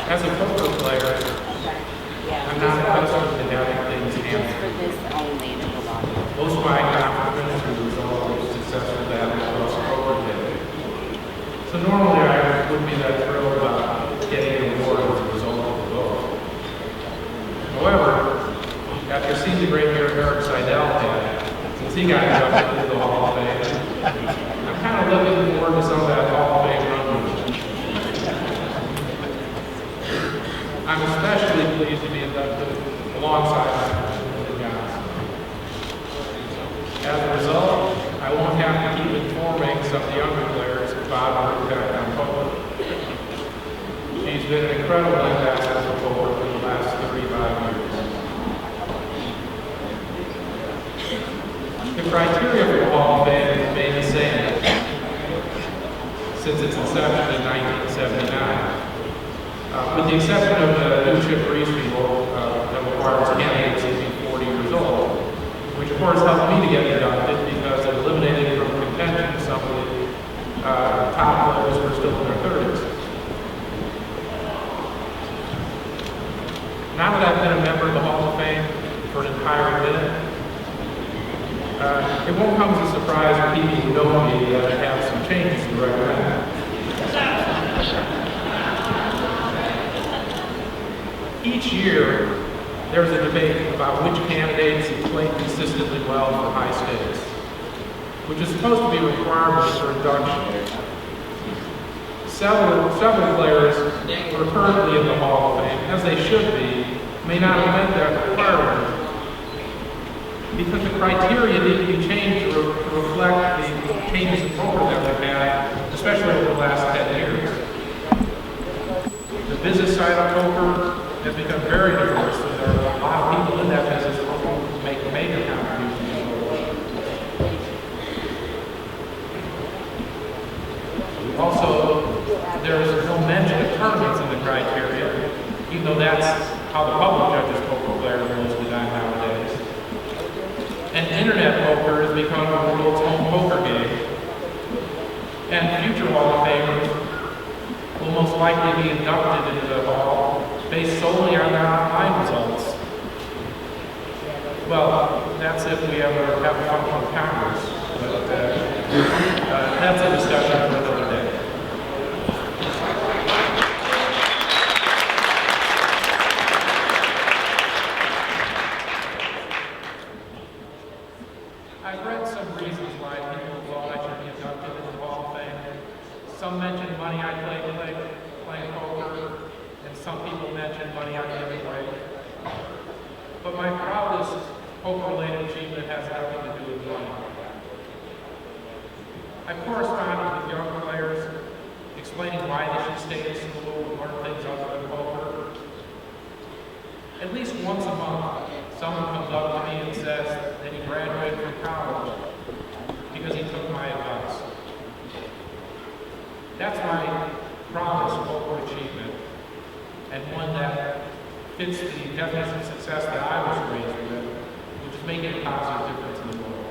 As a poker player, I'm not accustomed to having things Just for hampered. this only, it is a lot. Most of my accomplishments are the result of successful battles across the poker table. So normally I wouldn't be that thrilled about getting an award as a result of the vote. However, after seeing the great year Eric Seidel had, since he got inducted into the Hall of Fame, I'm kind of looking forward to some of that Hall of Fame run. I'm especially pleased to be inducted alongside Lyndon Johnson. As a result, I won't have to keep informing some of the younger players about our impact on poker. She's been an incredible ambassador for poker for the last 35 years. The criteria for the Hall of Fame has remained the same since its inception in 1979. With the exception of the new chip Greenstein rule that requires candidates to be 40 years old, which of course helped me to get inducted because it eliminated from contention some of the top players who are still in their 30s. Now that I've been a member of the Hall of Fame for an entire minute, it won't come as a surprise for people who know me that I have some changes to recommend. Each year, there's a debate about which candidates have played consistently well for high stakes, which is supposed to be a requirement for induction. Several players who are currently in the Hall of Fame, as they should be, may not have met that requirement because the criteria need to be changed to reflect the changes in poker that we've had, especially over the last 10 years. The business side of poker has become very diverse, and there are a lot of people in that business who make major contributions. Also, there is no mention of tournaments in the criteria, even though that's how the public judges poker players mostly done nowadays. And internet poker has become the world's home poker game. And future Hall of Famers will most likely be inducted into the Hall based solely on their online results. Well, that's if we ever have a functional Congress, but that's a discussion for another day. I've read some reasons why people thought I should be inducted into the Hall of Fame. Some mentioned money I playing poker, and some people mentioned money I gave away. But my proudest poker-related achievement has nothing to do with money. I've corresponded with young players, explaining why they should stay in school and learn things other than poker. At least once a month, someone comes up to me and says that he graduated from college because he took my advice. That's my proudest poker achievement, and one that fits the definition of success that I was raised with, which is making a positive difference in the world.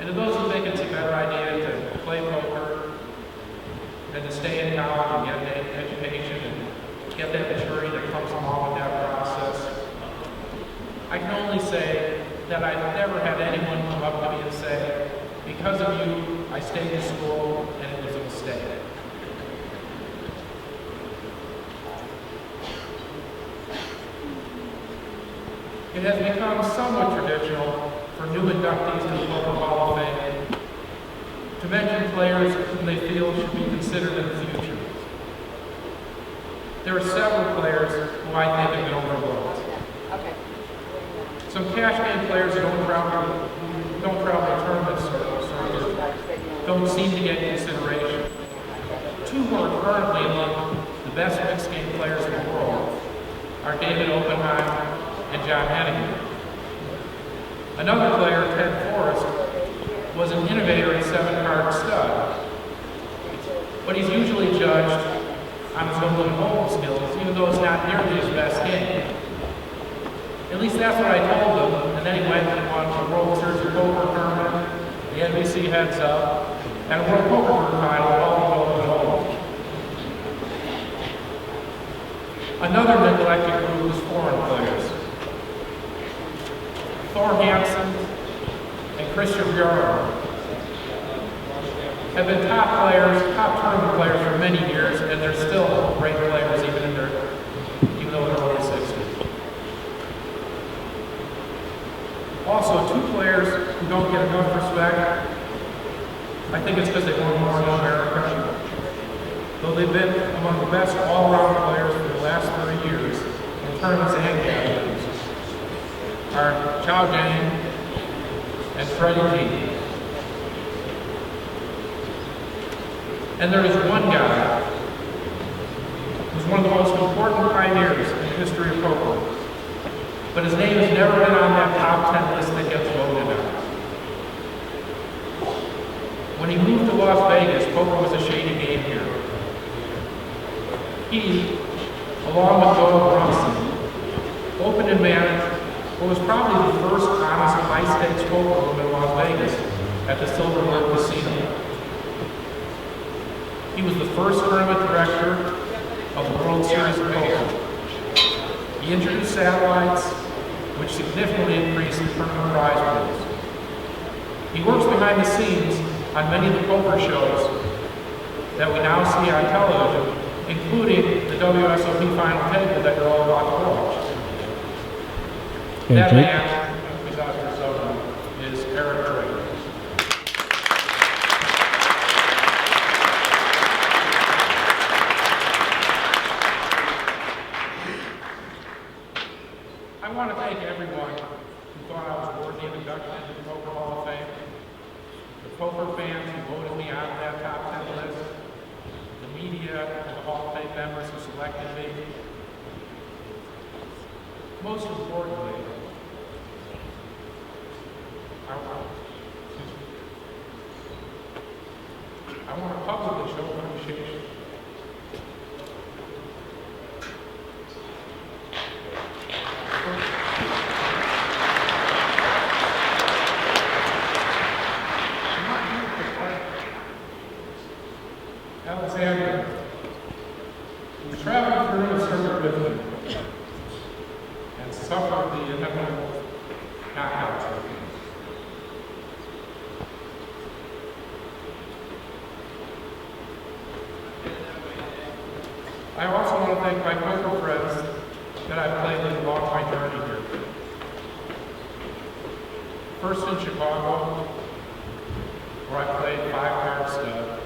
And to those who think it's a better idea to play poker than to stay in college and get an education and get that maturity that comes along with that process, I can only say that I've never had anyone come up to me and say, because of you, I stayed in school and it was a mistake. It has become somewhat traditional for new inductees to the Poker Hall of Fame to mention players whom they feel should be considered in the future. There are several players who I think have been overlooked. Some cash game players who don't travel tournament circuits don't seem to get consideration. Two who are currently among the best mixed game players in the world are David Oppenheim and John Hennigan. Another player, Ted Forrest, was an innovator in seven-card stud, but he's usually judged on his own holding skills, even though it's not nearly his best game. At least that's what I told him, and then he went and won the World Series of Poker tournament, the NBC Heads Up, and a World Poker Tour title, all in holding. Another neglected group is foreign players. Thor Hansen and Christian Bjorn have been top tournament players for many years, and they're still great players even though they're over 60. Also, two players who don't get enough respect, I think it's because they won more in America. Though they've been among the best all-around players for the last 30 years in tournaments and games, are Chao Jang and Freddie G. And there is one guy who's one of the most important pioneers in the history of poker, but his name has never been on that top 10 list that gets voted on. When he moved to Las Vegas, poker was a shady game here. He, along with Doyle Brunson, opened and managed what was probably the first honest high-stakes poker room in Las Vegas at the Silver Bird Casino. He was the first tournament director of the World Series of Poker. He introduced satellites, which significantly increased the tournament prize pools. He works behind the scenes on many of the poker shows that we now see on television, including the WSOP Final Table that you're all about to watch. That man, who's out here so is Eric Drake. I want to thank everyone who thought I was worthy of induction into the Poker Hall of Fame, the poker fans who voted me on that top 10 list, the media and the Hall of Fame members who selected me. Most importantly, I want to publicly show appreciation. Alexander, who traveled through the circuit with me and suffered the inevitable knockout trophy. I also want to thank my poker friends that I've played with along my journey here. First in Chicago, where I played 5-card stud.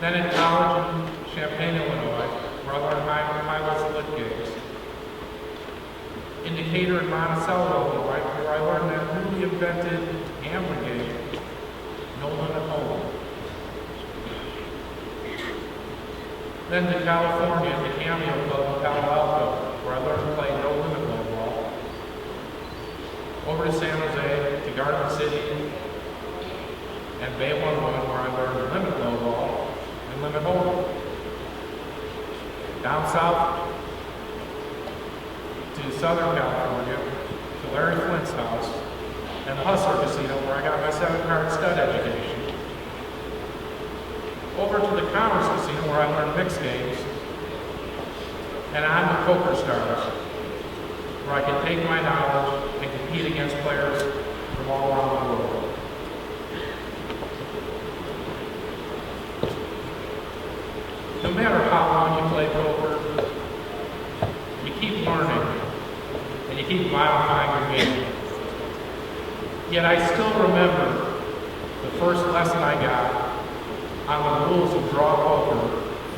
Then in college in Champaign, Illinois, where I learned high-low split games. In Decatur and Monticello, Illinois, where I learned that newly invented gambling game, No Limit Hold'em. Then to California, at the Cameo Club in Palo Alto, where I learned to play No Limit low ball. Over to San Jose, to Garden City, and Bay 1-1, where I learned Limit low ball and Limit hold'em. Down south to Southern California, to Larry Flint's house, and the Hustler Casino, where I got my 7-card stud education. Over to the Commerce Casino, where I learned mixed games, and on to Poker Stars, where I can take my knowledge and compete against players from all around the world. No matter how long you play poker, you keep learning, and you keep modifying your game. Yet I still remember the first lesson I got on the rules of draw poker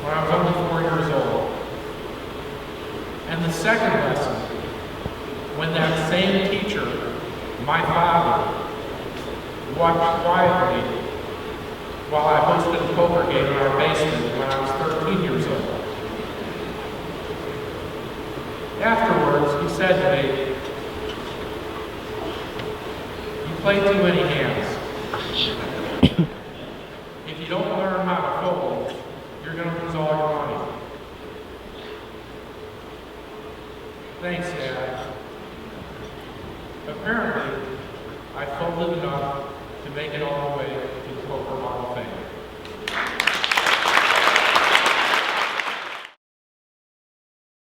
when I was only 4 years old. And the second lesson, when that same teacher, my father, watched quietly while I hosted a poker game in our basement when I was 13 years old. Afterwards, he said to me, "You play too many hands. If you don't learn how to fold, you're going to lose all your money." Thanks, Dad. Apparently, I folded enough to make it all the way